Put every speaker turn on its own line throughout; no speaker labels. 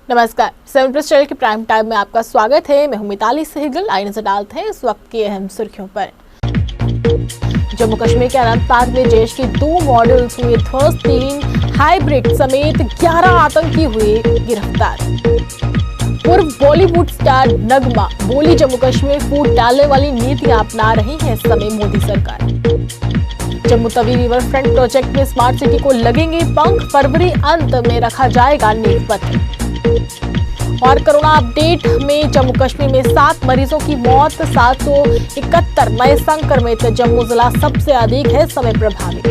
नमस्कार, 7 plus channel के prime time में आपका स्वागत है। मैं हूं मिताली सहगल। आइए नजर डालते हैं इस वक्त की अहम सुर्खियों पर। जम्मू कश्मीर के अनंतनाग में जैश के 2 मॉडल्स हुए ध्वस्त, 3 हाइब्रिड समेत 11 आतंकी हुए गिरफ्तार। पूर्व बॉलीवुड स्टार नगमा बोली, जम्मू कश्मीर फूट डालने वाली नीतियां अपना रही है इस समय मोदी सरकार। Jammu Tawi river front project में स्मार्ट सिटी को लगेंगे पंख, फरवरी अंत में रखा जाएगा नींव पत्र। और कोरोना अपडेट में जम्मू कश्मीर में 7 मरीजों की मौत, 771 नए संक्रमित। जम्मू जिला सबसे अधिक है समय प्रभावित।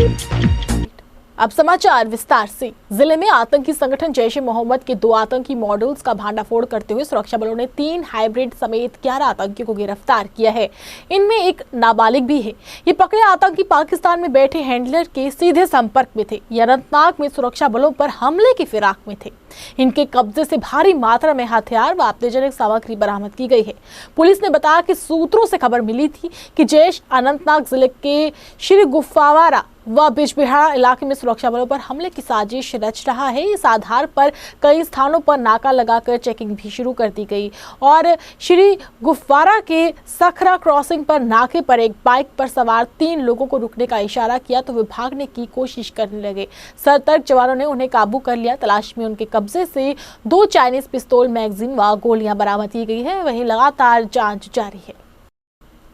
अब समाचार विस्तार से। जिले में आतंकी संगठन जैश ए मोहम्मद के 2 आतंकी मॉडल्स का भांडाफोड़ करते हुए सुरक्षा बलों ने 3 हाइब्रिड समेत 11 आतंकियों को गिरफ्तार किया है। इनमें एक नाबालिग भी है। ये पकड़े आतंकी पाकिस्तान में बैठे हैंडलर के सीधे संपर्क में थे। ये अनंतनाग में सुरक्षा बलों पर हमले की फिराक में थे। इनके कब्जे से भारी मात्रा में हथियार व आपत्तिजनक सामग्री बरामद की गई है। पुलिस ने बताया कि सूत्रों से खबर मिली थी कि जैश अनंतनाग जिले के श्री गुफावारा व बिजबिहाड़ा इलाके में सुरक्षा बलों पर हमले की साजिश रच रहा है। इस आधार पर कई स्थानों पर नाका लगाकर चेकिंग भी शुरू कर दी गई और श्री गुफवारा के सखरा क्रॉसिंग पर नाके पर एक बाइक पर सवार 3 लोगों को रुकने का इशारा किया तो वे भागने की कोशिश करने लगे। सतर्क जवानों ने उन्हें काबू कर लिया। तलाश में उनके कब्जे से 2 चाइनीज पिस्तौल, मैगजीन व गोलियां बरामद की गई है। वहीं लगातार जांच जारी है।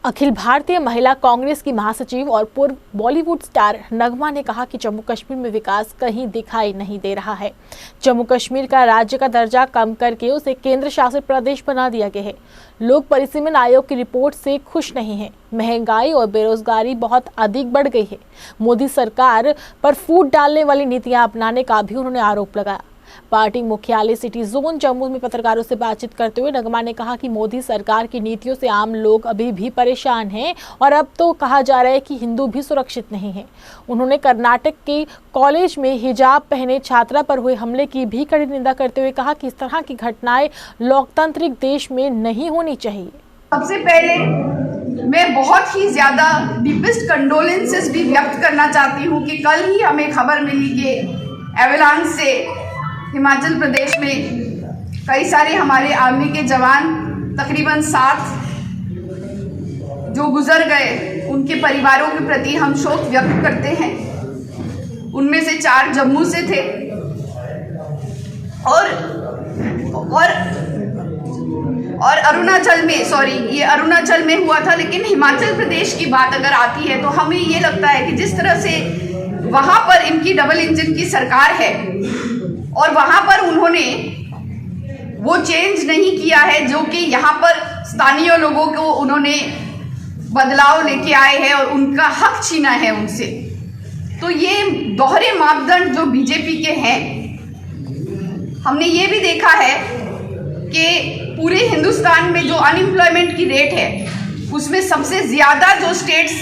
अखिल भारतीय महिला कांग्रेस की महासचिव और पूर्व बॉलीवुड स्टार नगमा ने कहा कि जम्मू कश्मीर में विकास कहीं दिखाई नहीं दे रहा है। जम्मू कश्मीर का राज्य का दर्जा कम करके उसे केंद्र शासित प्रदेश बना दिया गया है। लोग परिसीमन आयोग की रिपोर्ट से खुश नहीं हैं। महंगाई और बेरोजगारी बहुत अधिक बढ़ गई है। मोदी सरकार पर फूट डालने वाली नीतियां अपनाने का भी उन्होंने आरोप लगाया। पार्टी मुख्यालय सिटी जोन जम्मू में पत्रकारों से बातचीत करते हुए नगमा ने कहा कि मोदी सरकार की नीतियों से आम लोग अभी भी परेशान हैं और अब तो कहा जा रहा है कि हिंदू भी सुरक्षित नहीं है। उन्होंने कर्नाटक के कॉलेज में हिजाब पहने छात्रा पर हुए हमले की भी कड़ी निंदा करते हुए कहा कि इस तरह की घटनाएं लोकतांत्रिक देश में नहीं होनी चाहिए।
सबसे पहले मैं बहुत ही ज्यादा डीपेस्ट कंडोलेंसेस भी व्यक्त करना चाहती हूँ कि कल ही हमें खबर मिली कि एवेलांच से हिमाचल प्रदेश में कई सारे हमारे आर्मी के जवान तकरीबन 7 जो गुजर गए, उनके परिवारों के प्रति हम शोक व्यक्त करते हैं। उनमें से 4 जम्मू से थे और अरुणाचल में, ये अरुणाचल में हुआ था। लेकिन हिमाचल प्रदेश की बात अगर आती है तो हमें ये लगता है कि जिस तरह से वहां पर इनकी डबल इंजन की सरकार है और वहां पर उन्होंने वो चेंज नहीं किया है जो कि यहाँ पर स्थानीय लोगों को उन्होंने बदलाव लेके आए हैं और उनका हक छीना है उनसे। तो ये दोहरे मापदंड जो बीजेपी के हैं, हमने ये भी देखा है कि पूरे हिंदुस्तान में जो अनएम्प्लॉयमेंट की रेट है उसमें सबसे ज्यादा जो स्टेट्स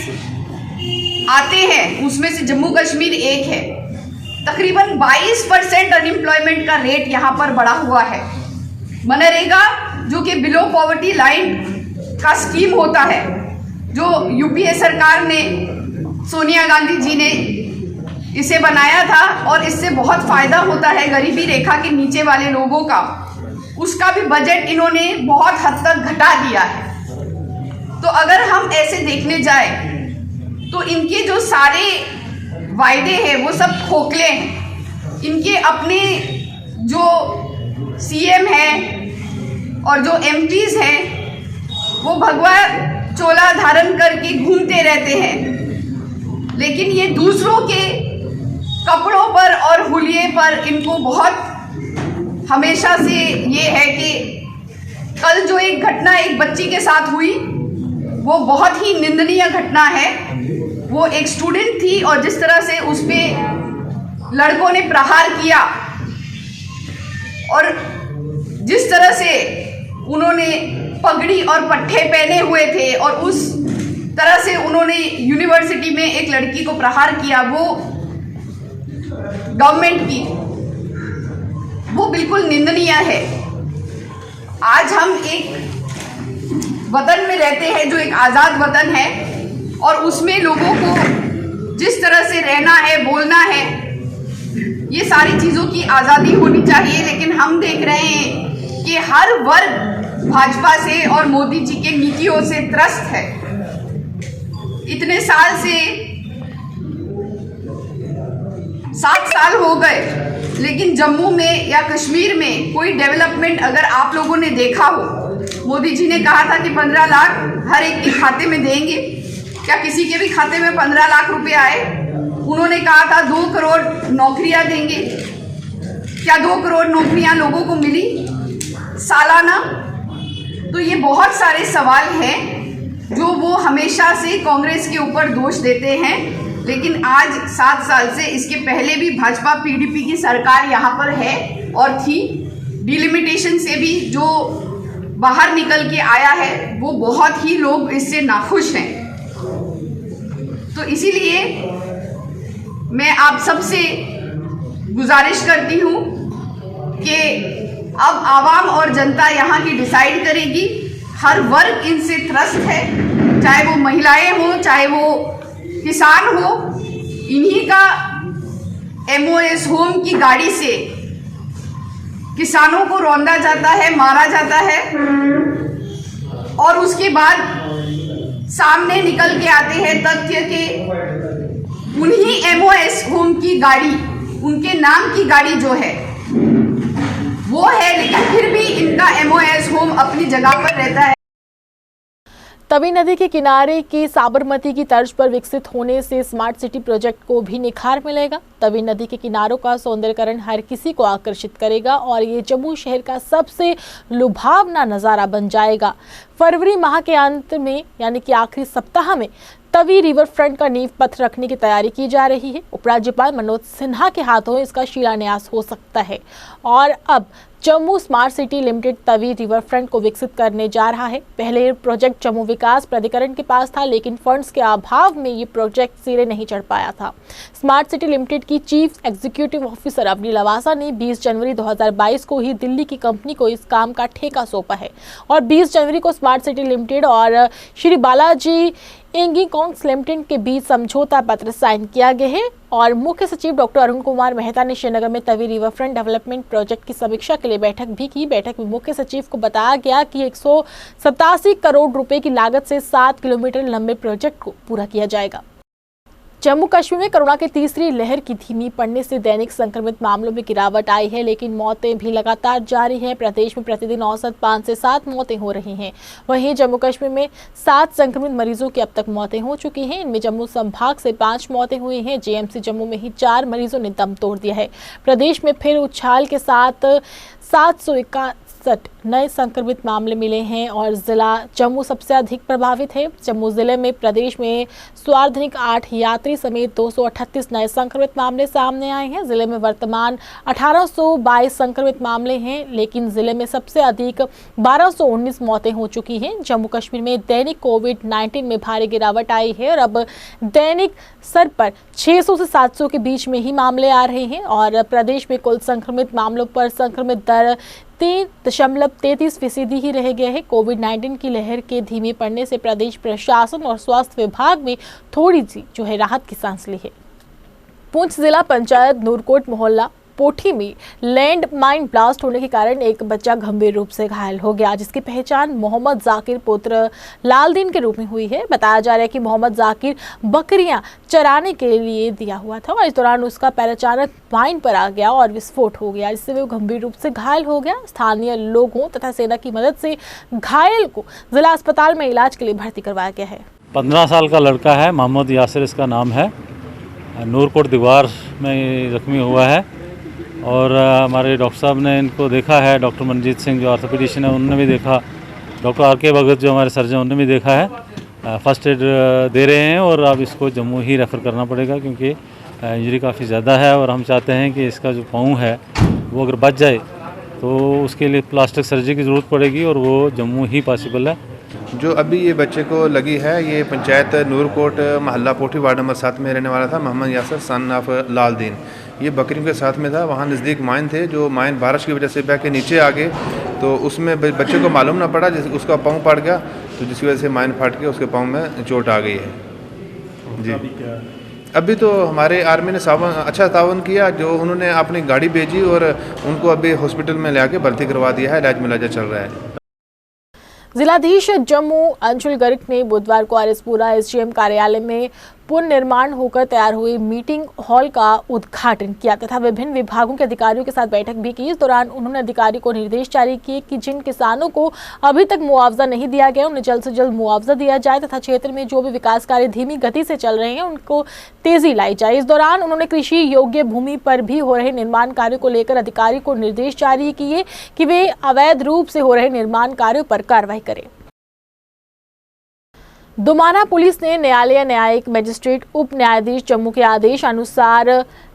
आते हैं उसमें से जम्मू कश्मीर एक है। तकरीबन 22% अनएम्प्लॉयमेंट का रेट यहाँ पर बढ़ा हुआ है। मनरेगा जो कि बिलो पॉवर्टी लाइन का स्कीम होता है, जो यूपीए सरकार ने, सोनिया गांधी जी ने इसे बनाया था और इससे बहुत फायदा होता है गरीबी रेखा के नीचे वाले लोगों का, उसका भी बजट इन्होंने बहुत हद तक घटा दिया है। तो अगर हम ऐसे देखने जाए तो इनके जो सारे वायदे हैं वो सब खोखले हैं। इनके अपने जो सीएम हैं और जो एमपीज हैं वो भगवा चोला धारण करके घूमते रहते हैं, लेकिन ये दूसरों के कपड़ों पर और हुलिये पर इनको बहुत हमेशा से ये है कि कल जो एक घटना एक बच्ची के साथ हुई वो बहुत ही निंदनीय घटना है। वो एक स्टूडेंट थी और जिस तरह से उस पे लड़कों ने प्रहार किया और जिस तरह से उन्होंने पगड़ी और पट्टे पहने हुए थे और उस तरह से उन्होंने यूनिवर्सिटी में एक लड़की को प्रहार किया, वो गवर्नमेंट की, वो बिल्कुल निंदनीय है। आज हम एक वतन में रहते हैं जो एक आज़ाद वतन है और उसमें लोगों को जिस तरह से रहना है, बोलना है, ये सारी चीजों की आजादी होनी चाहिए, लेकिन हम देख रहे हैं कि हर वर्ग भाजपा से और मोदी जी के नीतियों से त्रस्त है। इतने साल से 7 साल हो गए, लेकिन जम्मू में या कश्मीर में कोई डेवलपमेंट अगर आप लोगों ने देखा हो, मोदी जी ने कहा था कि 15 लाख हर एक के खाते में देंगे। क्या किसी के भी खाते में 15 लाख रुपए आए? उन्होंने कहा था 2 करोड़ नौकरियां देंगे। क्या 2 करोड़ नौकरियां लोगों को मिली सालाना? तो ये बहुत सारे सवाल हैं जो वो हमेशा से कांग्रेस के ऊपर दोष देते हैं, लेकिन आज 7 साल से, इसके पहले भी भाजपा पीडीपी की सरकार यहाँ पर है और थी। डिलिमिटेशन से भी जो बाहर निकल के आया है वो बहुत ही लोग इससे नाखुश हैं। तो इसीलिए मैं आप सबसे गुजारिश करती हूँ कि अब आवाम और जनता यहाँ की डिसाइड करेगी। हर वर्ग इनसे त्रस्त है, चाहे वो महिलाएं हो, चाहे वो किसान हो। इन्हीं का MOS होम की गाड़ी से किसानों को रौंदा जाता है, मारा जाता है, और उसके बाद सामने निकल के आते हैं तथ्य के उन्हीं MOS होम की गाड़ी, उनके नाम की गाड़ी जो है वो है, लेकिन फिर भी इनका MOS होम अपनी जगह पर रहता है।
तवी नदी के किनारे की साबरमती की तर्ज पर विकसित होने से स्मार्ट सिटी प्रोजेक्ट को भी निखार मिलेगा। तवी नदी के किनारों का सौंदर्यीकरण हर किसी को आकर्षित करेगा और ये जम्मू शहर का सबसे लुभावना नज़ारा बन जाएगा। फरवरी माह के अंत में यानी कि आखिरी सप्ताह में तवी रिवर फ्रंट का नींव पत्थर रखने की तैयारी की जा रही है। उपराज्यपाल मनोज सिन्हा के हाथों इसका शिलान्यास हो सकता है और अब Jammu smart city limited Tawi river front को विकसित करने जा रहा है। पहले ये प्रोजेक्ट जम्मू विकास प्राधिकरण के पास था, लेकिन फंड्स के अभाव में ये प्रोजेक्ट सिरे नहीं चढ़ पाया था। स्मार्ट सिटी लिमिटेड की chief executive officer Avani Lavasa ने 20 जनवरी 2022 को ही दिल्ली की कंपनी को इस काम का ठेका सौंपा है और 20 जनवरी को स्मार्ट सिटी लिमिटेड और श्री बालाजी इंगीकॉन्स लिमिटेड के बीच समझौता पत्र साइन किया गया है और मुख्य सचिव डॉक्टर अरुण कुमार मेहता ने श्रीनगर में Tawi river front development project की समीक्षा के लिए बैठक भी की। बैठक में मुख्य सचिव को बताया गया कि 187 करोड़ रुपए की लागत से 7 किलोमीटर लंबे प्रोजेक्ट को पूरा किया जाएगा। जम्मू कश्मीर में कोरोना की तीसरी लहर की धीमी पड़ने से दैनिक संक्रमित मामलों में गिरावट आई है, लेकिन मौतें भी लगातार जारी हैं। प्रदेश में प्रतिदिन औसत 5 से 7 मौतें हो रही हैं। वहीं जम्मू कश्मीर में 7 संक्रमित मरीजों की अब तक मौतें हो चुकी हैं। इनमें जम्मू संभाग से 5 मौतें हुई हैं। JMC जम्मू में ही 4 मरीजों ने दम तोड़ दिया है। प्रदेश में फिर उछाल के साथ 761 नए संक्रमित मामले मिले हैं और जिला जम्मू सबसे अधिक प्रभावित है। जम्मू जिले में प्रदेश में सर्वाधिक 8 यात्री समेत 238 नए संक्रमित मामले सामने आए हैं। जिले में वर्तमान 1822 संक्रमित मामले हैं, लेकिन जिले में सबसे अधिक 1219 मौतें हो चुकी हैं। जम्मू कश्मीर में दैनिक कोविड-19 में भारी गिरावट आई है और अब दैनिक स्तर पर 600 से 700 के बीच में ही मामले आ रहे हैं और प्रदेश में कुल संक्रमित मामलों पर संक्रमित दर 3.33% ही रह गया है। कोविड-19 की लहर के धीमे पड़ने से प्रदेश प्रशासन और स्वास्थ्य विभाग में थोड़ी सी राहत की सांस ली है। पुंछ जिला पंचायत नूरकोट मोहल्ला पोठी में लैंड माइन ब्लास्ट होने के कारण एक बच्चा गंभीर रूप से घायल हो गया, जिसकी पहचान मोहम्मद जाकिर पुत्र लालदीन के रूप में हुई है। बताया जा रहा है कि मोहम्मद जाकिर बकरियां चराने के लिए दिया हुआ था और इस दौरान उसका पैर अचानक माइन पर आ गया और विस्फोट हो गया, जिससे वो गंभीर रूप से घायल हो गया। स्थानीय लोगों तथा सेना की मदद से घायल को जिला अस्पताल में इलाज के लिए भर्ती करवाया गया है।
15 साल का लड़का है, मोहम्मद यासिर इसका नाम है। नूरकोट दीवार में जख्मी हुआ है और हमारे डॉक्टर साहब ने इनको देखा है। डॉक्टर मनजीत सिंह जो ऑर्थोपेडिशियन है उन्होंने भी देखा, डॉक्टर RK भगत जो हमारे सर्जन उन्होंने भी देखा है। फर्स्ट एड दे रहे हैं और अब इसको जम्मू ही रेफ़र करना पड़ेगा क्योंकि इंजरी काफ़ी ज़्यादा है और हम चाहते हैं कि इसका जो पाँव है वो अगर बच जाए तो उसके लिए प्लास्टिक सर्जरी की ज़रूरत पड़ेगी और वो जम्मू ही पॉसिबल है।
जो अभी ये बच्चे को लगी है, ये पंचायत नूरकोट मोहल्ला पोठी वार्ड नंबर 7 में रहने वाला था मोहम्मद यासिर सन ऑफ लालदीन। ये बकरियों के साथ में था। वहाँ नज़दीक माइन थे, जो माइन बारिश की वजह से बह के नीचे आ गए तो उसमें बच्चे को मालूम ना पड़ा, उसका पाँव पड़ गया तो जिसकी वजह से माइन फाट के उसके पाँव में चोट आ गई है। जी अभी तो हमारे आर्मी ने अच्छा ताउन किया, जो उन्होंने अपनी गाड़ी भेजी और उनको अभी हॉस्पिटल में ले आके भर्ती करवा दिया है, इलाज मुलाजा चल रहा है।
जिलाधीश जम्मू अंशुल गर्ग ने बुधवार को आरएसपुरा एसडीएम कार्यालय में पुनर्निर्माण होकर तैयार हुई मीटिंग हॉल का उद्घाटन किया तथा विभिन्न विभागों के अधिकारियों के साथ बैठक भी की। इस दौरान उन्होंने अधिकारियों को निर्देश जारी किए कि जिन किसानों को अभी तक मुआवजा नहीं दिया गया उन्हें जल्द से जल्द मुआवजा दिया जाए तथा क्षेत्र में जो भी विकास कार्य धीमी गति से चल रहे हैं उनको तेजी लाई जाए। इस दौरान उन्होंने कृषि योग्य भूमि पर भी हो रहे निर्माण कार्यों को लेकर अधिकारियों को निर्देश जारी किए कि वे अवैध रूप से हो रहे निर्माण कार्यों पर कार्रवाई करें। दुमाना पुलिस ने न्यायिक मजिस्ट्रेट उप न्यायाधीश जम्मू के आदेश अनुसार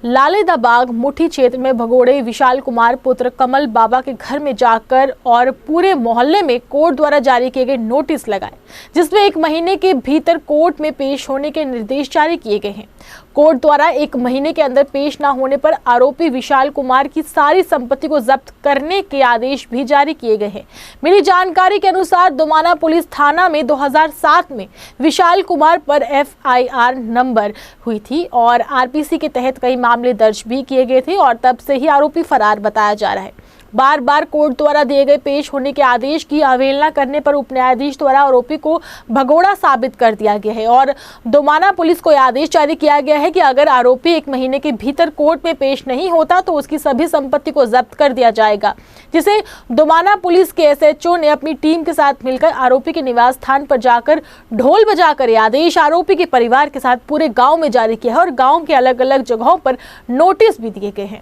लालेदाबाग मुठी क्षेत्र में भगोड़े विशाल कुमार पुत्र कमल बाबा के घर में जाकर और पूरे मोहल्ले में कोर्ट द्वारा जारी किए गए नोटिस लगाए, जिसमें 1 महीने के भीतर कोर्ट में पेश होने के निर्देश जारी किए गए हैं। कोर्ट द्वारा 1 महीने के अंदर पेश न होने पर आरोपी विशाल कुमार की सारी संपत्ति को जब्त करने के आदेश भी जारी किए गए हैं। मिली जानकारी के अनुसार दुमाना पुलिस थाना में 2007 में विशाल कुमार पर FIR नंबर हुई थी और RPC के तहत कई मामले दर्ज भी किए गए थे और तब से ही आरोपी फरार बताया जा रहा है। बार बार कोर्ट द्वारा दिए गए पेश होने के आदेश की अवहेलना करने पर उप न्यायाधीश द्वारा आरोपी को भगोड़ा साबित कर दिया गया है और दुमाना पुलिस को यह आदेश जारी किया गया है कि अगर आरोपी 1 महीने के भीतर कोर्ट में पेश नहीं होता तो उसकी सभी संपत्ति को जब्त कर दिया जाएगा, जिसे दुमाना पुलिस के SHO ने अपनी टीम के साथ मिलकर आरोपी के निवास स्थान पर जाकर ढोल बजाकर यह आदेश आरोपी के परिवार के साथ पूरे गाँव में जारी किया है और गाँव के अलग अलग जगहों पर नोटिस भी दिए गए हैं।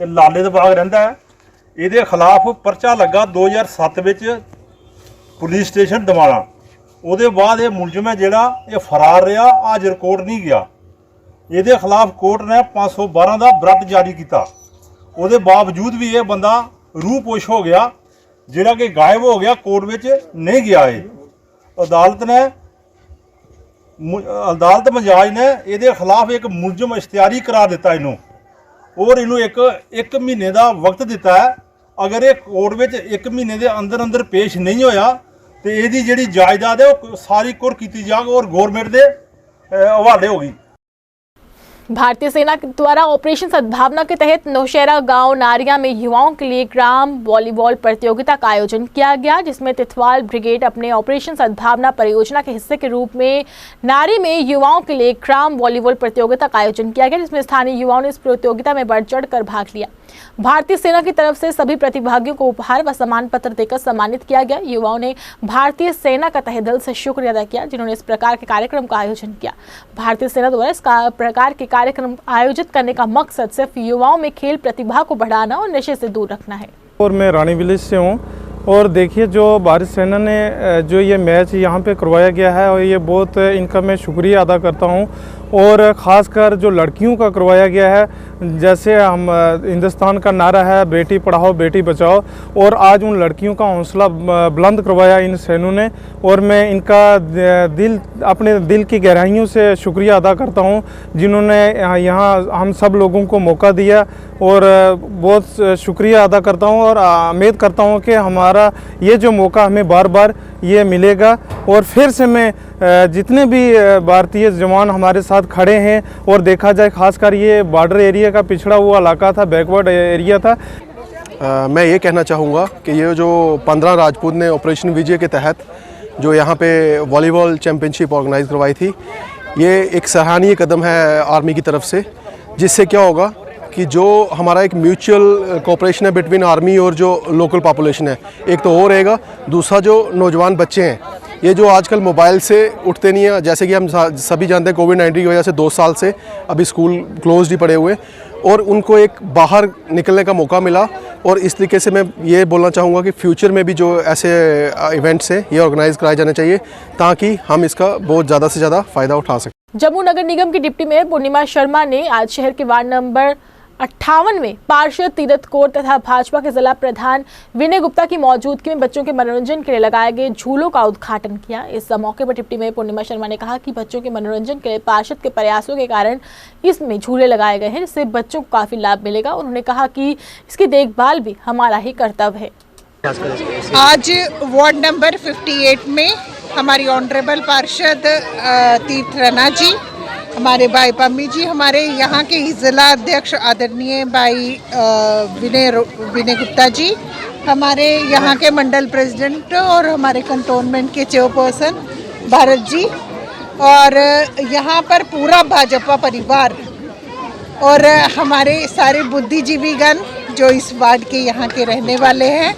ਤੇ ਲਾਲੇਦਾਬਾਗ ਰਹਿੰਦਾ ਹੈ, ਇਹਦੇ ਖਿਲਾਫ ਪਰਚਾ ਲੱਗਾ 2007 ਵਿੱਚ ਪੁਲਿਸ ਸਟੇਸ਼ਨ ਦਮਾਣਾ। ਉਹਦੇ ਬਾਅਦ ਇਹ ਮੁਲਜ਼ਮ ਹੈ ਜਿਹੜਾ ਇਹ ਫਰਾਰ ਰਿਹਾ, ਅੱਜ ਰਿਕਾਰਡ ਨਹੀਂ ਗਿਆ। ਇਹਦੇ ਖਿਲਾਫ ਕੋਰਟ ਨੇ 512 ਦਾ ਬਰਟ ਜਾਰੀ ਕੀਤਾ। ਉਹਦੇ ਬਾਵਜੂਦ ਵੀ ਇਹ ਬੰਦਾ ਰੂਪੋਸ਼ ਹੋ ਗਿਆ, ਜਿਹੜਾ ਕਿ ਗਾਇਬ ਹੋ ਗਿਆ, ਕੋਰਟ ਵਿੱਚ ਨਹੀਂ ਗਿਆ। ਇਹ ਅਦਾਲਤ ਮਜਾਜ ਨੇ ਇਹਦੇ ਖਿਲਾਫ ਇੱਕ ਮੁਲਜ਼ਮ ਇਸ਼ਤਿਹਾਰੀ ਕਰਾ ਦਿੱਤਾ ਇਹਨੂੰ और इनू एक महीने का वक्त दिता है। अगर ये कोर्ट में 1 महीने के अंदर अंदर पेश नहीं होया तो यदी जी जायदाद है वो सारी कुर की जाएगी और गौरमेंट के हवाले होगी।
भारतीय सेना द्वारा ऑपरेशन सद्भावना के तहत नौशहरा गांव नारिया में युवाओं के लिए ग्राम वॉलीबॉल प्रतियोगिता का आयोजन किया गया, जिसमें तिथवाल ब्रिगेड अपने ऑपरेशन सद्भावना परियोजना के हिस्से के रूप में नारी में युवाओं के लिए ग्राम वॉलीबॉल प्रतियोगिता का आयोजन किया गया, जिसमें स्थानीय युवाओं ने इस प्रतियोगिता में बढ़ चढ़कर भाग लिया। भारतीय सेना की तरफ से सभी प्रतिभागियों को उपहार व सम्मान पत्र देकर सम्मानित किया गया। युवाओं ने भारतीय सेना का तहे दिल से शुक्रिया अदा किया जिन्होंने इस प्रकार के कार्यक्रम का आयोजन किया। भारतीय सेना द्वारा इस प्रकार के कार्यक्रम आयोजित करने का मकसद सिर्फ युवाओं में खेल प्रतिभा को बढ़ाना और नशे से दूर रखना है।
और मैं रानी विलेज से हूँ और देखिए जो भारतीय सेना ने जो ये मैच यहाँ पे करवाया गया है और ये बहुत इनका मैं शुक्रिया अदा करता हूँ और ख़ासकर जो लड़कियों का करवाया गया है, जैसे हम हिंदुस्तान का नारा है बेटी पढ़ाओ बेटी बचाओ और आज उन लड़कियों का हौसला बुलंद करवाया इन सैनिकों ने और मैं इनका अपने दिल की गहराइयों से शुक्रिया अदा करता हूँ जिन्होंने यहाँ हम सब लोगों को मौका दिया और बहुत शुक्रिया अदा करता हूँ और उम्मीद करता हूँ कि हमारा ये जो मौका हमें बार बार ये मिलेगा और फिर से मैं जितने भी भारतीय जवान हमारे साथ खड़े हैं और देखा जाए खासकर ये बॉर्डर एरिया का पिछड़ा हुआ इलाका था, बैकवर्ड एरिया था।
मैं ये कहना चाहूँगा कि ये जो 15 राजपूत ने ऑपरेशन विजय के तहत जो यहाँ पे वॉलीबॉल चैम्पियनशिप ऑर्गेनाइज करवाई थी, ये एक सराहनीय कदम है आर्मी की तरफ से, जिससे क्या होगा कि जो हमारा एक म्यूचुअल कोऑपरेशन है बिटवीन आर्मी और जो लोकल पॉपुलेशन है, एक तो और रहेगा। दूसरा जो नौजवान बच्चे हैं ये जो आजकल मोबाइल से उठते नहीं हैं, जैसे कि हम सभी जानते हैं कोविड-19 की वजह से 2 साल से अभी स्कूल क्लोज ही पड़े हुए और उनको एक बाहर निकलने का मौका मिला और इस तरीके से मैं ये बोलना चाहूँगा कि फ्यूचर में भी जो ऐसे इवेंट्स हैं ये ऑर्गेनाइज कराए जाने चाहिए ताकि हम इसका बहुत ज़्यादा से ज़्यादा फ़ायदा उठा सकें।
जम्मू नगर निगम की डिप्टी मेयर पूर्णिमा शर्मा ने आज शहर के वार्ड नंबर 58 में पार्षद तीरथ कौर तथा भाजपा के जिला प्रधान विनय गुप्ता की मौजूदगी में बच्चों के मनोरंजन के लिए लगाए गए झूलों का उद्घाटन किया। इस मौके पर डिप्टी मेयर पूर्णिमा शर्मा ने कहा कि बच्चों के मनोरंजन के लिए पार्षद के प्रयासों के कारण इसमें झूले लगाए गए हैं, जिससे बच्चों को काफी लाभ मिलेगा। उन्होंने कहा कि इसकी देखभाल भी हमारा ही कर्तव्य है।
आज वार्ड नंबर 58 में हमारी ऑनरेबल पार्षद तीर्थ राणा जी हमारे भाई पम्मी जी, हमारे यहाँ के जिला अध्यक्ष आदरणीय भाई विनय गुप्ता जी, हमारे यहाँ के मंडल प्रेसिडेंट और हमारे कंटोनमेंट के चेयरपर्सन भारत जी, और यहाँ पर पूरा भाजपा परिवार और हमारे सारे बुद्धिजीवीगण जो इस वार्ड के यहाँ के रहने वाले हैं।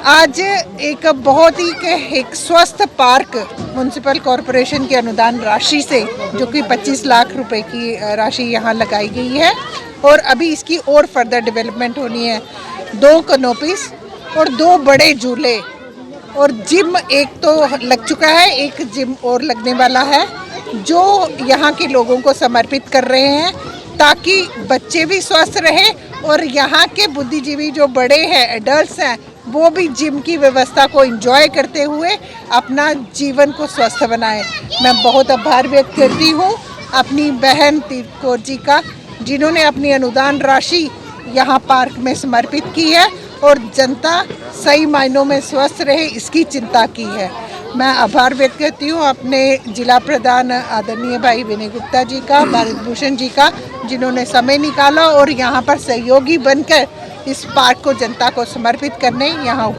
आज एक बहुत ही एक स्वस्थ पार्क म्युनिसिपल कॉरपोरेशन के अनुदान राशि से, जो कि 25 लाख रुपए की राशि यहाँ लगाई गई है, और अभी इसकी और फर्दर डेवलपमेंट होनी है। 2 कैनोपीज और 2 बड़े झूले और जिम एक तो लग चुका है, एक जिम और लगने वाला है, जो यहाँ के लोगों को समर्पित कर रहे हैं ताकि बच्चे भी स्वस्थ रहे और यहाँ के बुद्धिजीवी जो बड़े हैं, एडल्ट्स हैं, वो भी जिम की व्यवस्था को एंजॉय करते हुए अपना जीवन को स्वस्थ बनाएं। मैं बहुत आभार व्यक्त करती हूँ अपनी बहन तीर्थ कौर जी का, जिन्होंने अपनी अनुदान राशि यहाँ पार्क में समर्पित की है और जनता सही मायनों में स्वस्थ रहे इसकी चिंता की है। मैं आभार व्यक्त करती हूँ अपने जिला प्रधान आदरणीय भाई विनय गुप्ता जी का, भारत भूषण जी का, जिन्होंने समय निकाला और यहाँ पर सहयोगी बनकर इस पार्क को जनता को समर्पित करने यहाँ।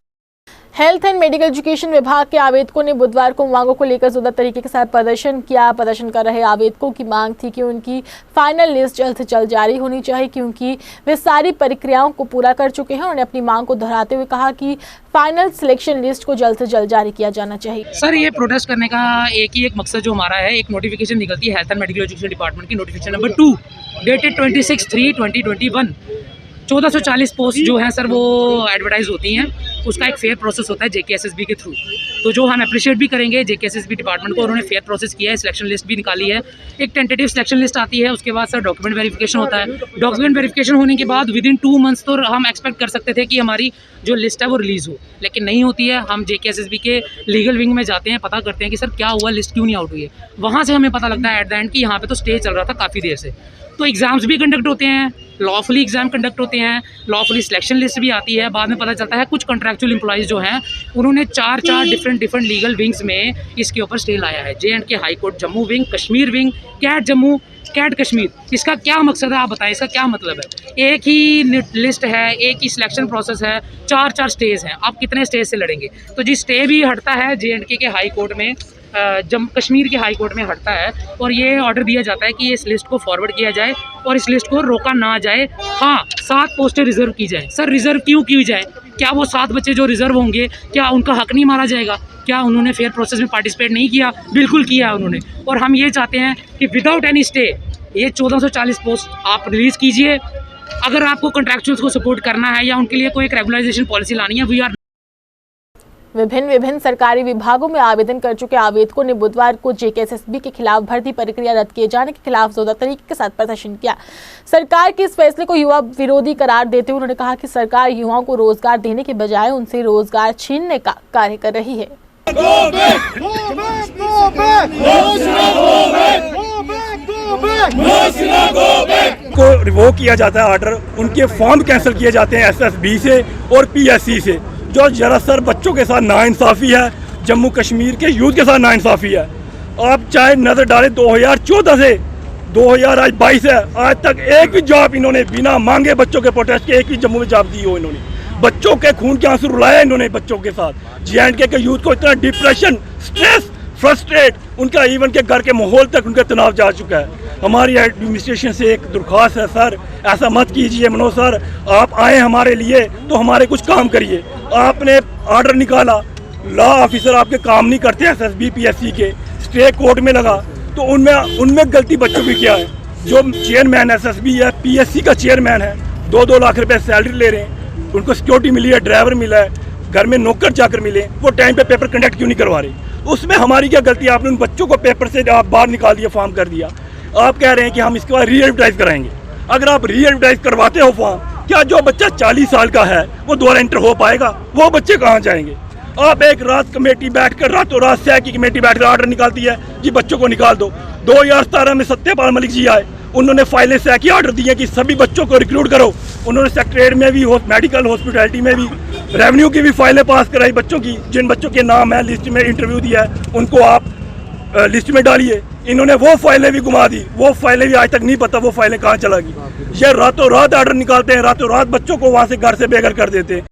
हेल्थ एंड मेडिकल एजुकेशन विभाग के आवेदकों ने बुधवार को मांगों को लेकर जोरदार तरीके के साथ प्रदर्शन किया। प्रदर्शन कर रहे आवेदकों की मांग थी कि उनकी फाइनल लिस्ट जल्द से जल्द जारी होनी चाहिए, क्योंकि वे सारी प्रक्रियाओं को पूरा कर चुके हैं। उन्होंने अपनी मांग को दोहराते हुए कहा कि फाइनल सिलेक्शन लिस्ट को जल्द से जल्द जारी किया जाना चाहिए।
सर, ये प्रोटेस्ट करने का एक मकसद जो हमारा है, एक नोटिफिकेशन निकलती है health and medical education department की, नोटिफिकेशन नंबर 2 डेटेड 26/3/2021। 1440 पोस्ट जो है सर वो एडवर्टाइज होती हैं, उसका एक फेयर प्रोसेस होता है जेकेएसएसबी के थ्रू। तो जो हम अप्रिशिएट भी करेंगे जेकेएसएसबी डिपार्टमेंट को, उन्होंने फेयर प्रोसेस किया है, सिलेक्शन लिस्ट भी निकाली है। एक टेंटेटिव सिलेक्शन लिस्ट आती है, उसके बाद सर डॉक्यूमेंट वेरिफिकेशन होता है। डॉक्यूमेंट वेरिफिकेशन होने के बाद विदिन 2 मंथ्स तो हम एक्सपेक्ट कर सकते थे कि हमारी जो लिस्ट है वो रिलीज़ हो, लेकिन नहीं होती है। हम जेकेएसएसबी के लीगल विंग में जाते हैं, पता करते हैं कि सर क्या हुआ, लिस्ट क्यों नहीं आउट हुई है। वहाँ से हमें पता लगता है एट द एंड कि यहाँ पे तो स्टे चल रहा था काफ़ी देर से। तो एग्ज़ाम्स भी कंडक्ट होते हैं, लॉफुली एग्ज़ाम कंडक्ट होते हैं, लॉफुली सिलेक्शन लिस्ट भी आती है। बाद में पता चलता है कुछ कॉन्ट्रैक्चुअल एम्प्लॉइज़ जो हैं उन्होंने 4 डिफरेंट लीगल विंग्स में इसके ऊपर स्टे लाया है। J&K high court Jammu wing, Kashmir wing, CAT Jammu, CAT Kashmir. इसका क्या मकसद है आप बताएं, इसका क्या मतलब है? एक ही लिस्ट है, एक ही सिलेक्शन प्रोसेस है, 4 स्टेज हैं, आप कितने स्टेज से लड़ेंगे? तो जी स्टे भी हटता है J&K के हाई कोर्ट में, कश्मीर के हाई कोर्ट में हटता है, और ये ऑर्डर दिया जाता है कि इस लिस्ट को फॉरवर्ड किया जाए और इस लिस्ट को रोका ना जाए। हाँ, 7 पोस्टें रिजर्व की जाए। सर रिजर्व क्यों की जाए? क्या वो 7 बच्चे जो रिजर्व होंगे, क्या उनका हक नहीं मारा जाएगा? क्या उन्होंने फेयर प्रोसेस में पार्टिसिपेट नहीं किया? बिल्कुल किया उन्होंने। और हम ये चाहते हैं कि विदाउट एनी स्टे ये 1440 पोस्ट आप रिलीज़ कीजिए। अगर आपको कॉन्ट्रैक्चुअल्स को सपोर्ट करना है या उनके लिए कोई एक रेगुलराइजेशन पॉलिसी लानी है, वी आर।
विभिन्न सरकारी विभागों में आवेदन कर चुके आवेदकों ने बुधवार को जेकेएसएसबी के खिलाफ भर्ती प्रक्रिया रद्द किए जाने के खिलाफ जोरदार तरीके के साथ प्रदर्शन किया। सरकार के इस फैसले को युवा विरोधी करार देते हुए उन्होंने कहा कि सरकार युवाओं को रोजगार देने के बजाय उनसे रोजगार छीनने का कार्य कर रही है।
को रिवोक किया जाता है ऑर्डर, उनके फॉर्म कैंसिल किए जाते हैं एसएसबी से और पीएससी से, जो जरासर बच्चों के साथ नाइंसाफ़ी है, जम्मू कश्मीर के यूथ के साथ नाइंसाफ़ी है। आप चाहे नज़र डालें 2014 से 2022 है, आज तक एक भी जॉब इन्होंने बिना मांगे बच्चों के प्रोटेस्ट के एक भी जम्मू में जॉब दी हो इन्होंने। बच्चों के खून के आंसू रुलाया इन्होंने बच्चों के साथ। J&K के यूथ को इतना डिप्रेशन, स्ट्रेस, फ्रस्ट्रेट, उनका इवन के घर के माहौल तक उनका तनाव जा चुका है। हमारी एडमिनिस्ट्रेशन से एक दरख्वास्त है, सर ऐसा मत कीजिए। मनोज सर, आप आए हमारे लिए तो हमारे कुछ काम करिए। आपने ऑर्डर निकाला, लॉ ऑफिसर आपके काम नहीं करते, एसएसबी पीएससी के स्टे कोर्ट में लगा, तो उनमें गलती बच्चों की क्या है? जो चेयरमैन एसएसबी है, पीएससी का चेयरमैन है, 2-2 लाख रुपए सैलरी ले रहे हैं, उनको सिक्योरिटी मिली है, ड्राइवर मिला है, घर में नौकर चाकर मिले, वो टाइम पे पेपर कंडक्ट क्यों नहीं करवा रहे? उसमें हमारी क्या गलती है? आपने उन बच्चों को पेपर से आप बाहर निकाल दिया, फॉर्म कर दिया। आप कह रहे हैं कि हम इसके बाद री एडवर्टाइज कराएंगे। अगर आप री एडवर्टाइज करवाते हो फॉर्म, क्या जो बच्चा 40 साल का है वो दोबारा एंटर हो पाएगा? वो बच्चे कहाँ जाएंगे? आप एक रात कमेटी बैठकर रातों रात सह की कमेटी बैठकर ऑर्डर निकालती है जी बच्चों को निकाल दो। 2017 में सत्यपाल मलिक जी आए, उन्होंने फाइलें सह की ऑर्डर दिए कि सभी बच्चों को रिक्रूट करो। उन्होंने सेक्रेटरीट में भी, मेडिकल हॉस्पिटैलिटी में भी, रेवेन्यू की भी फाइलें पास कराई बच्चों की। जिन बच्चों के नाम है लिस्ट में इंटरव्यू दिया है उनको आप लिस्ट में डालिए। इन्होंने वो फाइलें भी घुमा दी, वो फाइलें भी आज तक नहीं पता वो फाइलें कहाँ चला गई। ये रातों रात ऑर्डर निकालते हैं, रातों रात बच्चों को वहाँ से घर से बेघर कर देते हैं।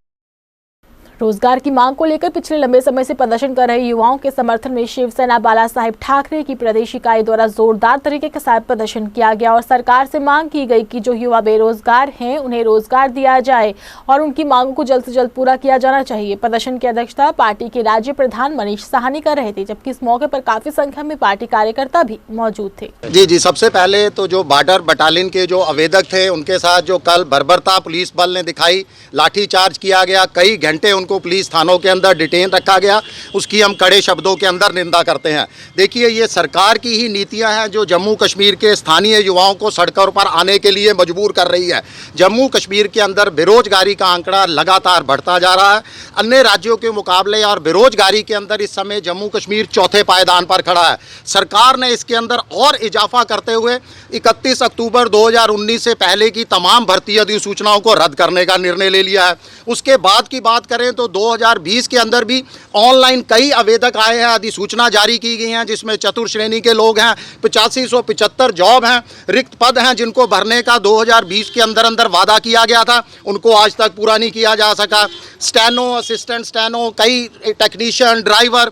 रोजगार की मांग को लेकर पिछले लंबे समय से प्रदर्शन कर रहे युवाओं के समर्थन में शिवसेना बाला साहेब ठाकरे की प्रदेश इकाई द्वारा जोरदार तरीके के साथ प्रदर्शन किया गया और सरकार से मांग की गई कि जो युवा बेरोजगार हैं उन्हें रोजगार दिया जाए और उनकी मांगों को जल्द से जल्द पूरा किया जाना चाहिए। प्रदर्शन की अध्यक्षता पार्टी के राज्य प्रधान मनीष साहनी कर रहे थे, जबकि इस मौके पर काफी संख्या में पार्टी कार्यकर्ता भी मौजूद थे।
जी, सबसे पहले तो जो बॉर्डर बटालियन के जो आवेदक थे उनके साथ जो कल बर्बरता पुलिस बल ने दिखाई, लाठीचार्ज किया गया, कई घंटे उनको पुलिस थानों के अंदर डिटेन रखा गया, उसकी हम कड़े शब्दों के अंदर निंदा करते हैं। देखिए, ये सरकार की ही नीतियां हैं जो जम्मू कश्मीर के स्थानीय युवाओं को सड़कों पर आने के लिए मजबूर कर रही है। जम्मू कश्मीर के अंदर बेरोजगारी का आंकड़ा लगातार बढ़ता जा रहा है, अन्य राज्यों के मुकाबले, और बेरोजगारी के अंदर इस समय जम्मू कश्मीर चौथे पायदान पर खड़ा है। सरकार ने इसके अंदर और इजाफा करते हुए 31 अक्टूबर 2019 से पहले की तमाम भर्ती अधिसूचनाओं को रद्द करने का निर्णय ले लिया है। उसके बाद की बात करें तो 2020 के अंदर भी ऑनलाइन कई आवेदक आए हैं, अधिसूचना जारी की गई हैं, जिसमें चतुर्थ श्रेणी के लोग हैं, 8575 जॉब हैं, रिक्त पद हैं जिनको भरने का 2020 के अंदर वादा किया गया था, उनको आज तक पूरा नहीं किया जा सका। स्टेनो, असिस्टेंट स्टेनो, कई टेक्नीशियन, ड्राइवर,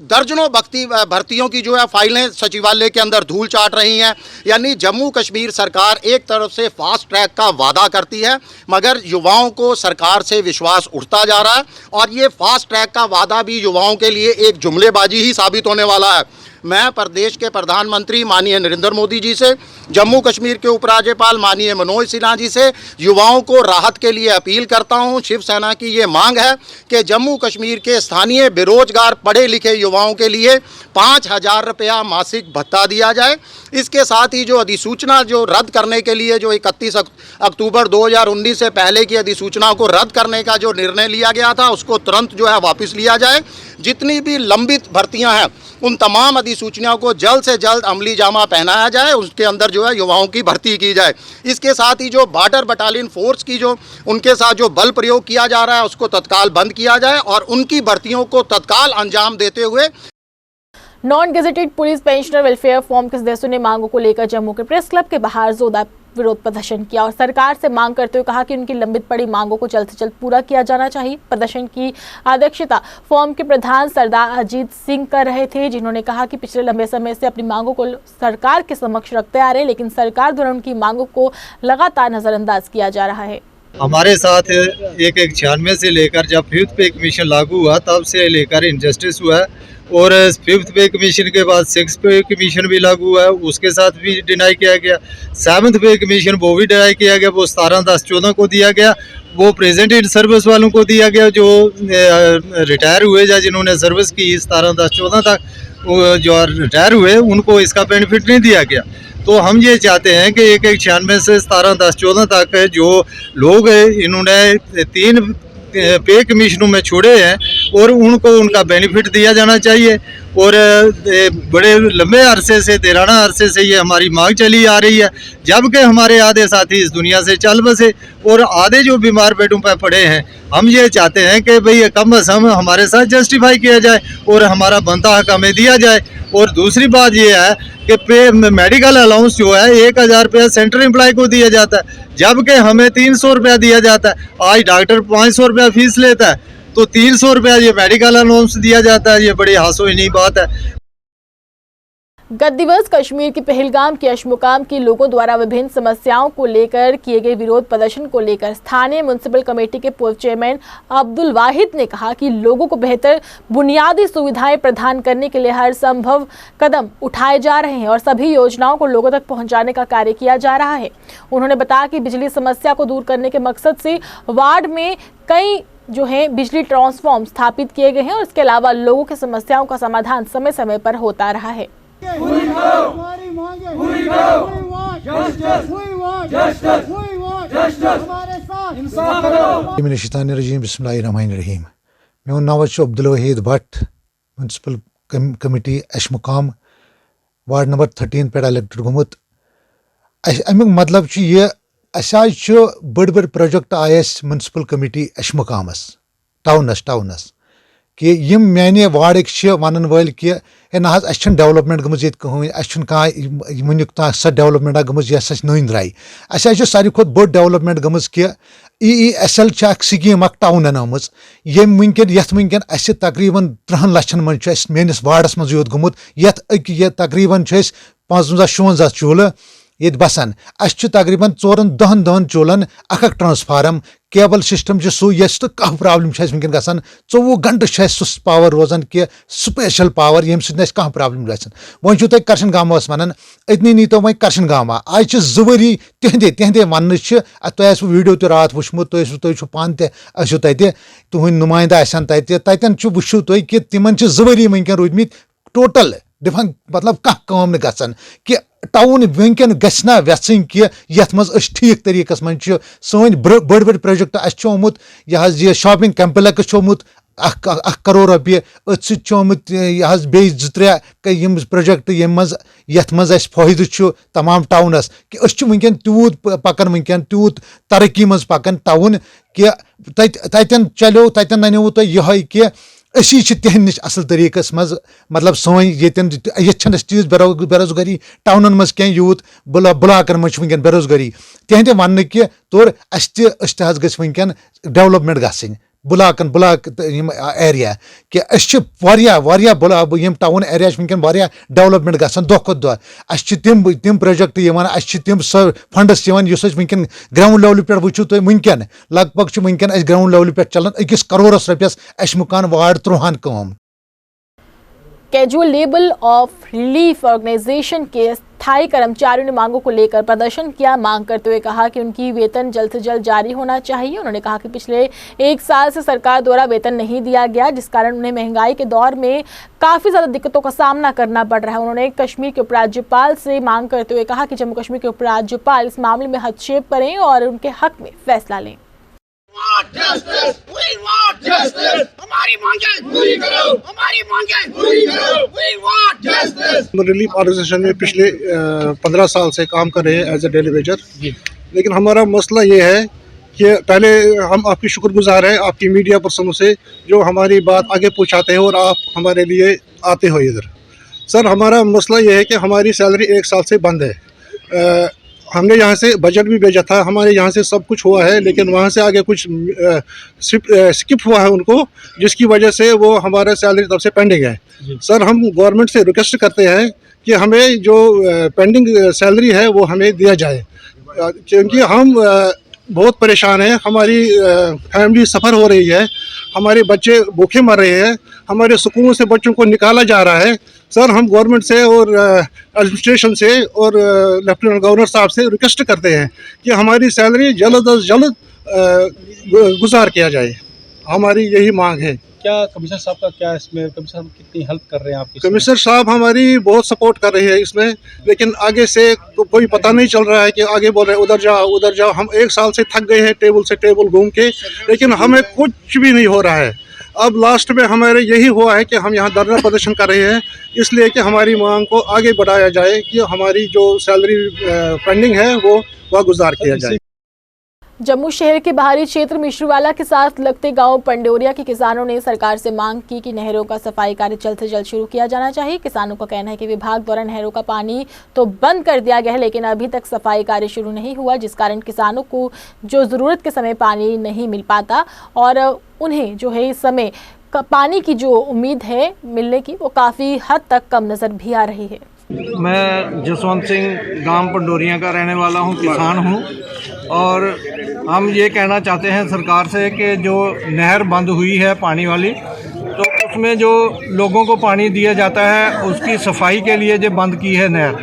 दर्जनों भर्तियों की जो है फाइलें सचिवालय के अंदर धूल चाट रही हैं। यानी जम्मू कश्मीर सरकार एक तरफ से फास्ट ट्रैक का वादा करती है, मगर युवाओं को सरकार से विश्वास उठता जा रहा है और ये फास्ट ट्रैक का वादा भी युवाओं के लिए एक जुमलेबाजी ही साबित होने वाला है। मैं प्रदेश के प्रधानमंत्री माननीय नरेंद्र मोदी जी से, जम्मू कश्मीर के उपराज्यपाल माननीय मनोज सिन्हा जी से युवाओं को राहत के लिए अपील करता हूं। शिवसेना की ये मांग है कि जम्मू कश्मीर के स्थानीय बेरोजगार पढ़े लिखे युवाओं के लिए 5,000 रुपया मासिक भत्ता दिया जाए। इसके साथ ही जो अधिसूचना जो रद्द करने के लिए जो 31 अक्टूबर 2019 से पहले की अधिसूचना को रद्द करने का जो निर्णय लिया गया था उसको तुरंत जो है वापस लिया जाए। जितनी भी लंबित भर्तियां हैं उन तमाम अधिसूचनाओं को जल्द से जल्द अमली जामा पहनाया जाए, उसके अंदर जो है युवाओं की भर्ती की जाए। इसके साथ ही जो बॉर्डर बटालियन फोर्स की जो उनके साथ जो बल प्रयोग किया जा रहा है उसको तत्काल बंद किया जाए और उनकी भर्तियों को तत्काल अंजाम देते हुए
non gazetted police pensioner welfare form के सदस्यों ने मांगों को लेकर जम्मू के प्रेस क्लब के बाहर जोरदार विरोध प्रदर्शन किया और सरकार से मांग करते हुए कहा कि उनकी लंबित पड़ी मांगों को जल्द से जल्द पूरा किया जाना चाहिए। प्रदर्शन की अध्यक्षता फॉर्म के प्रधान सरदार अजीत सिंह कर रहे थे, जिन्होंने कहा कि पिछले लंबे समय से अपनी मांगों को सरकार के समक्ष रखते आ रहे, लेकिन सरकार द्वारा उनकी मांगों को लगातार नजरअंदाज किया जा रहा है।
हमारे साथ 96 से लेकर जब 5th पे कमीशन लागू हुआ तब से लेकर इनजस्टिस हुआ है और 5th पे कमीशन के बाद 6th पे कमीशन भी लागू हुआ है, उसके साथ भी डिनाई किया गया। 7th पे कमीशन वो भी डिनाई किया गया, वो 17/10/14 को दिया गया, वो प्रेजेंट इन सर्विस वालों को दिया गया जो रिटायर हुए या जिन्होंने सर्विस की 17/10/14 तक जो रिटायर हुए उनको इसका बेनिफिट नहीं दिया गया। तो हम ये चाहते हैं कि 96 से 17/10/14 तक जो लोग इन्होंने 3 पे कमीशनों में छोड़े हैं और उनको उनका बेनिफिट दिया जाना चाहिए। और बड़े लंबे अरसे से, देराना अरसे से ये हमारी मांग चली आ रही है, जबकि हमारे आधे साथी इस दुनिया से चल बसे और आधे जो बीमार बेडों पर पड़े हैं। हम ये चाहते हैं कि भाई कम अज़ कम हमारे साथ जस्टिफाई किया जाए और हमारा बनता हक हमें दिया जाए। और दूसरी बात ये है कि मेडिकल अलाउंस जो है 1,000 रुपया सेंट्रल एम्प्लॉय को दिया जाता है, जबकि हमें 300 रुपया दिया जाता है। आज डॉक्टर 500 रुपया फीस लेता है तो 300 रुपया ये मेडिकल अलाउंस दिया जाता है। ये बड़ी हास्यजनक बात है।
गत दिवस कश्मीर के पहलगाम के अशमुकाम के लोगों द्वारा विभिन्न समस्याओं को लेकर किए गए विरोध प्रदर्शन को लेकर स्थानीय म्युनिसिपल कमेटी के पूर्व चेयरमैन अब्दुल वाहिद ने कहा कि लोगों को बेहतर बुनियादी सुविधाएं प्रदान करने के लिए हर संभव कदम उठाए जा रहे हैं और सभी योजनाओं को लोगों तक पहुंचाने का कार्य किया जा रहा है। उन्होंने बताया कि बिजली समस्या को दूर करने के मकसद से वार्ड में कई जो है बिजली ट्रांसफॉर्म स्थापित किए गए हैं और इसके अलावा लोगों की समस्याओं का समाधान समय समय पर होता रहा है।
बिस्मिल्लाहिर्रहमानिर्रहीम। मेरा नाम Abdul Waheed Bhat, municipal committee Ashmuqam ward number 13 पे इलेक्टेड गुमुत। अमिक मतलब ये बड़ बड़ प्रोजेक्ट आयस म्युनिसिपल कमेटी अशमुकामस टाउनस कि यम माने वार्ड वन वल कि ना अस डेवलपमेंट गम ये कहें अस वनुक तक सो डेवलपमेंटा गम यस नई द्राई अस सारी खुद बड़ डेवलपमेंट गम कि EESL स्कीम टाउन आम यम वनकन अस तकरीबन 3 लक्षन मज मेनिस वार्डस मज योत गुमुत ये तकरीबन 55-56 चूल्ह ये बसान अस तकरीबन 4-10 चूल्हन अख ट्रांसफार्म केबल सिस्टम सू यस तो कह प्रॉब्लम वनकन गसान 24 घंटे सु पावर रोजान कि स्पेशल पावर यम कह प्रॉब्लम गसान वह तुम करशन गामस वन अतनी नीतो वह करशन गाम आज 2 वरी तेहदे वन तुह वीडियो तो रात वुचमुत तुम पान तुहद नुमाइंदा ततन वुचु तुम कि तिमन 2 वरी वनकन रूदमित टोटल डिफन मतलब कह गसान कि टाउन वनकन गना वेन कि यथ मज ठीक तरीकस मन सन बड़ प्रोजेक्ट अमुत यह शॉपिंग कम्प्लेक्स ओमुत 1 करोड़ रुपये अथ सोमुत यह बे 2-3 प्रोजेक्ट यथ मज फायदे तमाम टाउनस कि वनकन तूत पकन वनकन तूत तरक्की मज पकन टाउन कि ततन चलो ततन ननो तुम यह कि असी तहद नश असल तरीकस मज मतलब सन ये तीज बेरोजगारी टाउन मज क्या यूत ब्लॉकन मज वनकन बेरोजगारी तहद वन कि तौर अस वनकन डेवलपमेंट गई ब्लॉक एरिया कि यम टाउन एरिया वनकन डेवलपमेंट गसान दो खुद दो तिम प्रोजेक्ट तिम फंडस वनकन ग्राउंड लेवल पे वो तुम वनकन लगभग वनकन ग्राउंड लेवल पे चलान 1 करोड़ रुपयस मुकान वार्ड 3 कम।
Casual labour of relief organisation के स्थायी कर्मचारियों ने मांगों को लेकर प्रदर्शन किया। मांग करते हुए कहा कि उनकी वेतन जल्द से जल्द जारी होना चाहिए। उन्होंने कहा कि पिछले 1 साल से सरकार द्वारा वेतन नहीं दिया गया, जिस कारण उन्हें महंगाई के दौर में काफ़ी ज़्यादा दिक्कतों का सामना करना पड़ रहा है। उन्होंने कश्मीर के उपराज्यपाल से मांग करते हुए कहा कि जम्मू कश्मीर के उपराज्यपाल इस मामले में हस्तक्षेप करें और उनके हक में फैसला लें।
रिलीफ ऑर्गेनाइजेशन में पिछले 15 साल से काम कर रहे हैं एज ए डेली वेजर, लेकिन हमारा मसला ये है कि पहले हम आपकी शुक्रगुजार हैं आपकी मीडिया पर्सनों से जो हमारी बात आगे पहुंचाते हैं और आप हमारे लिए आते हो इधर। सर हमारा मसला ये है कि हमारी सैलरी 1 साल से बंद है। हमने यहाँ से बजट भी भेजा था, हमारे यहाँ से सब कुछ हुआ है, लेकिन वहाँ से आगे कुछ स्किप हुआ है उनको, जिसकी वजह से वो हमारा सैलरी तब से पेंडिंग है। सर हम गवर्नमेंट से रिक्वेस्ट करते हैं कि हमें जो पेंडिंग सैलरी है वो हमें दिया जाए, क्योंकि हम बहुत परेशान हैं, हमारी फैमिली सफ़र हो रही है, हमारे बच्चे भूखे मर रहे हैं, हमारे स्कूलों से बच्चों को निकाला जा रहा है। सर हम गवर्नमेंट से और एडमिनिस्ट्रेशन से और लेफ्टिनेंट गवर्नर साहब से रिक्वेस्ट करते हैं कि हमारी सैलरी जल्द अज जल्द गुजार किया जाए, हमारी यही मांग है।
क्या कमिश्नर साहब का क्या इसमें, कमिश्नर कितनी हेल्प कर रहे हैं आपकी?
कमिश्नर साहब हमारी बहुत सपोर्ट कर रही है इसमें, लेकिन आगे से कोई पता नहीं चल रहा है कि आगे बोल रहे उधर जाओ। हम 1 साल से थक गए हैं टेबल से टेबल घूम के, लेकिन हमें कुछ भी नहीं हो रहा है। अब लास्ट में हमारे यही हुआ है कि हम यहाँ धरना प्रदर्शन कर रहे हैं, इसलिए कि हमारी मांग को आगे बढ़ाया जाए कि हमारी जो सैलरी पेंडिंग है वो गुजार किया जाए।
जम्मू शहर के बाहरी क्षेत्र मिश्रीवाला के साथ लगते गांव पंडोरिया के किसानों ने सरकार से मांग की कि नहरों का सफाई कार्य जल्द से जल्द शुरू किया जाना चाहिए। किसानों का कहना है कि विभाग द्वारा नहरों का पानी तो बंद कर दिया गया है, लेकिन अभी तक सफाई कार्य शुरू नहीं हुआ, जिस कारण किसानों को जो ज़रूरत के समय पानी नहीं मिल पाता और उन्हें जो है इस समय पानी की जो उम्मीद है मिलने की वो काफ़ी हद तक कम नज़र भी आ रही है।
मैं जसवंत सिंह गांव पंडोरिया का रहने वाला हूं, किसान हूं, और हम ये कहना चाहते हैं सरकार से कि जो नहर बंद हुई है पानी वाली, तो उसमें जो लोगों को पानी दिया जाता है उसकी सफाई के लिए जो बंद की है नहर,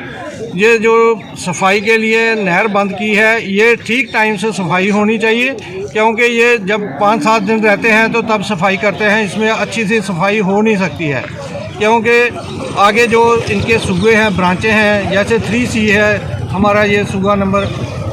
ये जो सफाई के लिए नहर बंद की है ये ठीक टाइम से सफाई होनी चाहिए, क्योंकि ये जब 5-7 दिन रहते हैं तो तब सफाई करते हैं, इसमें अच्छी सी सफाई हो नहीं सकती है, क्योंकि आगे जो इनके सूबे हैं, ब्रांचें हैं, जैसे 3C है हमारा, ये सूबा नंबर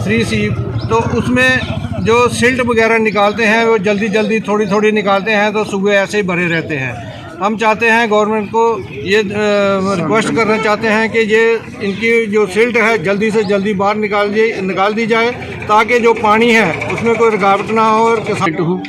3C, तो उसमें जो सिल्ट वगैरह निकालते हैं वो जल्दी थोड़ी निकालते हैं, तो सूबे ऐसे ही भरे रहते हैं। हम चाहते हैं गवर्नमेंट को ये रिक्वेस्ट करना चाहते हैं कि ये इनकी जो सिल्ट है जल्दी से जल्दी बाहर निकाल दी जाए, ताकि जो पानी है उसमें कोई रुकावट ना हो।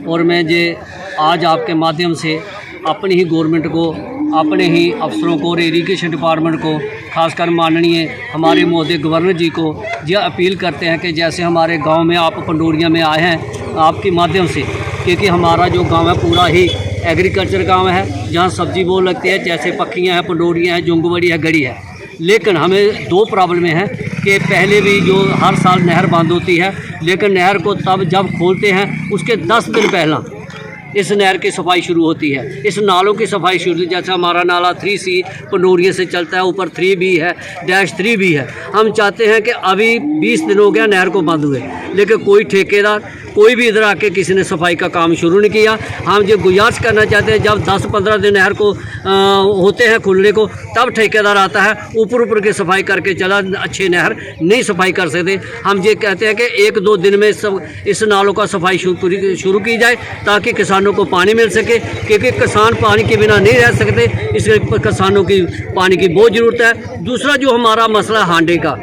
और मैं
ये आज आपके माध्यम से अपनी ही गवर्नमेंट को, अपने ही अफसरों को और इरीगेशन डिपार्टमेंट को, खासकर माननीय हमारे महोदय गवर्नर जी को यह अपील करते हैं कि जैसे हमारे गांव में आप पंडोरिया में आए हैं आपके माध्यम से, क्योंकि हमारा जो गांव है पूरा ही एग्रीकल्चर गांव है, जहां सब्जी बोल लगती है, जैसे पक्खियाँ हैं, पंडोरियाँ हैं, जुंगबड़ी है, गड़ी है। लेकिन हमें दो प्रॉब्लम है कि पहले भी जो हर साल नहर बंद होती है, लेकिन नहर को तब जब खोलते हैं उसके 10 दिन पहला इस नहर की सफाई शुरू होती है, इस नालों की सफाई शुरू। जैसे हमारा नाला 3C पंडोरिया से चलता है, ऊपर 3B है, -3 भी है। हम चाहते हैं कि अभी 20 दिन हो गया नहर को बंद हुए, लेकिन कोई ठेकेदार कोई भी इधर आके किसी ने सफाई का काम शुरू नहीं किया। हम ये गुजारिश करना चाहते हैं, जब 10-15 दिन नहर को होते हैं खुलने को, तब ठेकेदार आता है, ऊपर की सफाई करके चला, अच्छे नहर नहीं सफाई कर सकते। हम ये कहते हैं कि 1-2 दिन में इस नालों का सफाई शुरू की जाए, ताकि किसानों को पानी मिल सके, क्योंकि किसान पानी के बिना नहीं रह सकते, इसलिए किसानों की पानी की बहुत ज़रूरत है। दूसरा जो हमारा मसला हांडे का,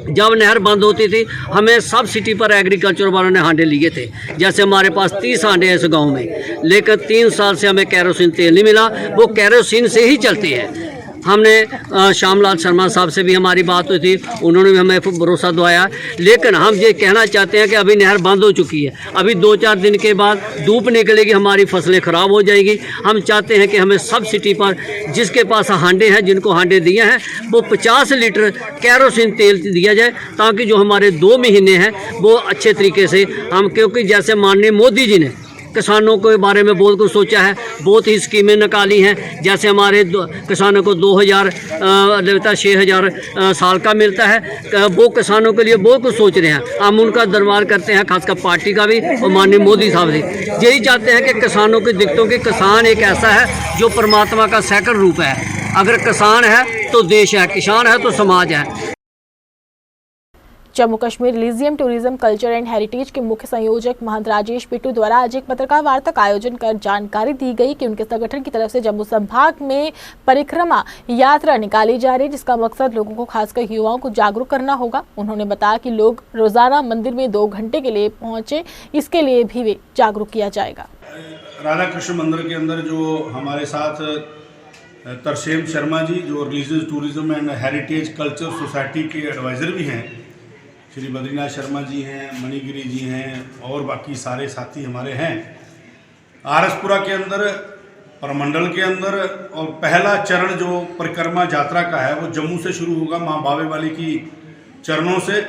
जब नहर बंद होती थी हमें सब सिटी पर एग्रीकल्चर वालों ने हांडे लिए थे। जैसे हमारे पास 30 हांडे हैं इस गांव में, लेकिन 3 साल से हमें कैरोसिन तेल नहीं मिला, वो कैरोसिन से ही चलते हैं। हमने श्यामलाल शर्मा साहब से भी हमारी बात हुई थी, उन्होंने भी हमें भरोसा दिलाया। लेकिन हम ये कहना चाहते हैं कि अभी नहर बंद हो चुकी है, अभी 2-4 दिन के बाद धूप निकलेगी, हमारी फसलें ख़राब हो जाएगी। हम चाहते हैं कि हमें सब सिटी पर जिसके पास हांडे हैं, जिनको हांडे दिए हैं, वो 50 लीटर कैरोसिन तेल दिया जाए, ताकि जो हमारे 2 महीने हैं वो अच्छे तरीके से हम, क्योंकि जैसे माननीय मोदी जी ने किसानों के बारे में बहुत कुछ सोचा है, बहुत ही स्कीमें निकाली हैं। जैसे हमारे किसानों को 2000 6,000 साल का मिलता है, वो किसानों के लिए बहुत कुछ सोच रहे हैं। हम उनका दरबार करते हैं, खासकर पार्टी का भी और माननीय मोदी साहब से यही चाहते हैं कि किसानों की दिक्कतों के, किसान एक ऐसा है जो परमात्मा का सेकंड रूप है। अगर किसान है तो देश है, किसान है तो समाज है।
Jammu Kashmir religion tourism culture and heritage के मुख्य संयोजक महंत राजेश पिट्टू द्वारा आज एक पत्रकार वार्ता का आयोजन कर जानकारी दी गई कि उनके संगठन की तरफ से जम्मू संभाग में परिक्रमा यात्रा निकाली जा रही है, जिसका मकसद लोगों को, खासकर युवाओं को जागरूक करना होगा। उन्होंने बताया कि लोग रोजाना मंदिर में 2 घंटे के लिए पहुंचे, इसके लिए भी वे जागरूक किया जाएगा।
राधा कृष्ण मंदिर के अंदर जो हमारे साथ तरसेम शर्मा जी, जो religious tourism and heritage culture society के एडवाइज़र भी हैं, श्री बद्रीनाथ शर्मा जी हैं, मणिगिरी जी हैं और बाकी सारे साथी हमारे हैं। आरसपुरा के अंदर, परमंडल के अंदर, और पहला चरण जो परिक्रमा यात्रा का है वो जम्मू से शुरू होगा, माँ बावे वाली की चरणों से,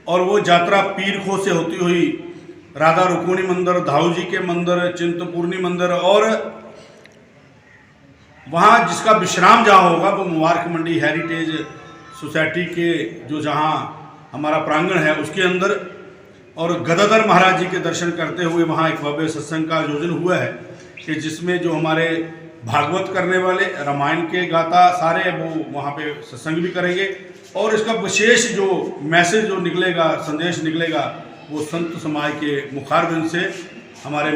और वो यात्रा पीरखो से होती हुई राधा रुक्मिणी मंदिर, धाऊ जी के मंदिर, चिंतपूर्णी मंदिर, और वहाँ जिसका विश्राम जहाँ होगा वो मुबारक मंडी हेरिटेज सोसाइटी के जो जहाँ हमारा प्रांगण है उसके अंदर, और गदाधर महाराज जी के दर्शन करते हुए वहाँ एक भव्य सत्संग का आयोजन हुआ है, कि जिसमें जो हमारे भागवत करने वाले, रामायण के गाता सारे वो वहाँ पे सत्संग भी करेंगे। और इसका विशेष जो मैसेज जो निकलेगा, संदेश निकलेगा, वो संत समाज के मुखारबिंद से हमारे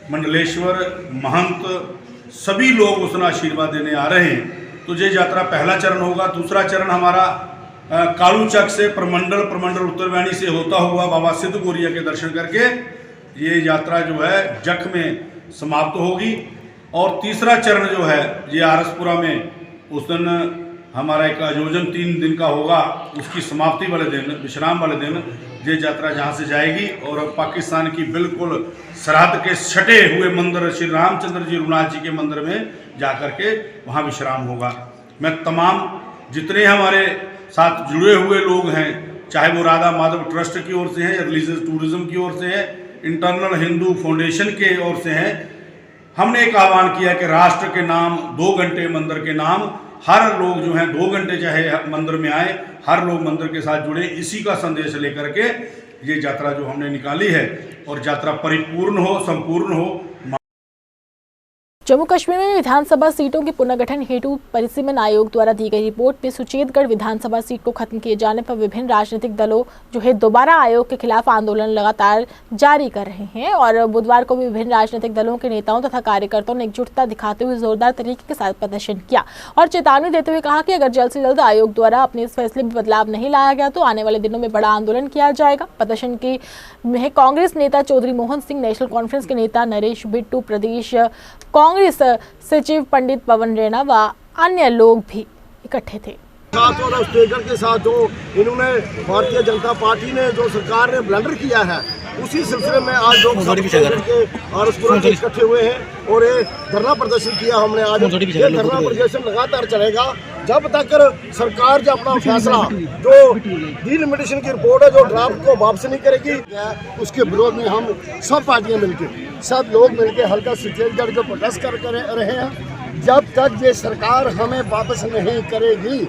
मंडलेश्वर महंत सभी लोग उसका आशीर्वाद देने आ रहे हैं। तो ये यात्रा पहला चरण होगा। दूसरा चरण हमारा कालूचक से प्रमंडल उत्तरवाणी से होता हुआ बाबा सिद्ध गोरिया के दर्शन करके ये यात्रा जो है जख में समाप्त होगी। और तीसरा चरण जो है ये आरसपुरा में, उस दिन हमारा एक आयोजन 3 दिन का होगा, उसकी समाप्ति वाले दिन, विश्राम वाले दिन ये यात्रा जहाँ से जाएगी और पाकिस्तान की बिल्कुल सरहद के सटे हुए मंदिर श्री रामचंद्र जी रघुनाथ जी के मंदिर में जा कर के वहाँ विश्राम होगा। मैं तमाम जितने हमारे साथ जुड़े हुए लोग हैं, चाहे वो राधा माधव ट्रस्ट की ओर से हैं या रिलीजियस टूरिज्म की ओर से है, इंटरनल हिंदू फाउंडेशन के ओर से हैं, हमने एक आह्वान किया कि राष्ट्र के नाम 2 घंटे मंदिर के नाम, हर लोग जो हैं 2 घंटे चाहे मंदिर में आए, हर लोग मंदिर के साथ जुड़े, इसी का संदेश लेकर के ये यात्रा जो हमने निकाली है, और यात्रा परिपूर्ण हो, संपूर्ण हो।
जम्मू कश्मीर में विधानसभा सीटों के पुनर्गठन हेतु परिसीमन आयोग द्वारा दी गई रिपोर्ट में सुचेतगढ़ विधानसभा सीट को खत्म किए जाने पर विभिन्न राजनीतिक दलों जो है दोबारा आयोग के खिलाफ आंदोलन लगातार जारी कर रहे हैं और बुधवार को भी विभिन्न राजनीतिक दलों के नेताओं तथा कार्यकर्ताओं ने एकजुटता दिखाते हुए जोरदार तरीके के साथ प्रदर्शन किया और चेतावनी देते हुए कहा कि अगर जल्द से जल्द आयोग द्वारा अपने इस फैसले में बदलाव नहीं लाया गया तो आने वाले दिनों में बड़ा आंदोलन किया जाएगा। प्रदर्शन की में कांग्रेस नेता चौधरी मोहन सिंह, नेशनल कॉन्फ्रेंस के नेता नरेश बिट्टू, प्रदेश कांग्रेस सचिव पंडित पवन रैना व अन्य लोग भी इकट्ठे थे।
और स्टेकर के साथ जो इन्होंने भारतीय जनता पार्टी ने जो सरकार ने ब्लंडर किया है उसी सिलसिले में आज लोग इकट्ठे हुए हैं और ये धरना प्रदर्शन किया हमने। आज ये धरना प्रदर्शन लगातार चलेगा जब तक सरकार जो अपना फैसला जो डिलिमिटेशन की रिपोर्ट है जो ड्राफ्ट को वापस नहीं करेगी उसके विरोध में हम सब पार्टियां मिलकर सब लोग मिलकर हल्का छत्तीसगढ़ को प्रोटेस्ट कर रहे हैं। जब तक ये सरकार हमें वापस नहीं करेगी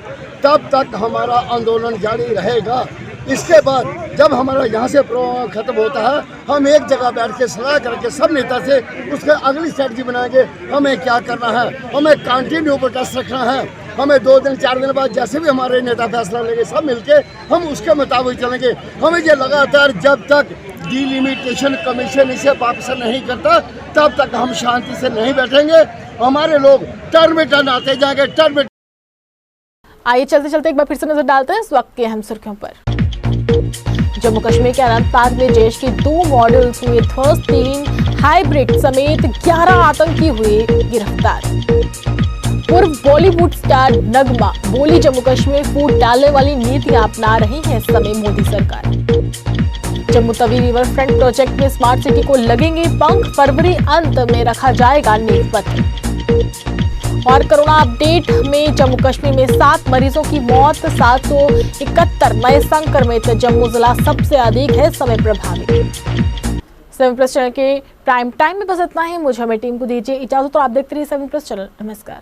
तब तक हमारा आंदोलन जारी रहेगा। इसके बाद जब हमारा यहाँ से प्रोग्राम खत्म होता है हम एक जगह बैठ के सलाह करके सब नेता से उसके अगली स्ट्रेटजी बनाएंगे हमें क्या करना है। हमें कंटिन्यू प्रोटेस्ट रखना है। हमें 2 दिन 4 दिन बाद जैसे भी हमारे नेता फैसला लेंगे सब मिलके हम उसके मुताबिक चलेंगे। हमें ये लगातार जब तक डिलिमिटेशन कमीशन इसे वापस नहीं करता तब तक हम शांति से नहीं बैठेंगे। हमारे लोग टर्न में टर्न आते जाएंगे, टर्न में।
आइए चलते चलते एक बार फिर से नजर डालते हैं इस वक्त की अहम सुर्खियों पर। जम्मू कश्मीर के अनंतनाग में जैश की 2 मॉडल्स हुए ध्वस्त, 3 हाइब्रिड समेत 11 आतंकी हुए गिरफ्तार। पूर्व बॉलीवुड स्टार नगमा बोली, जम्मू कश्मीर फूट डालने वाली नीतियां अपना रही है इस समय मोदी सरकार। Jammu Tawi river front project में स्मार्ट सिटी को लगेंगे पंख, फरवरी अंत में रखा जाएगा नींव पत्र। और कोरोना अपडेट में जम्मू कश्मीर में 7 मरीजों की मौत, 771 नए संक्रमित। जम्मू जिला सबसे अधिक है समय प्रभावित। 7+ चैनल के प्राइम टाइम में बस इतना ही। मुझे हमें टीम को दीजिए इजाजत तो आप देखते रहिए 7+ चैनल। नमस्कार।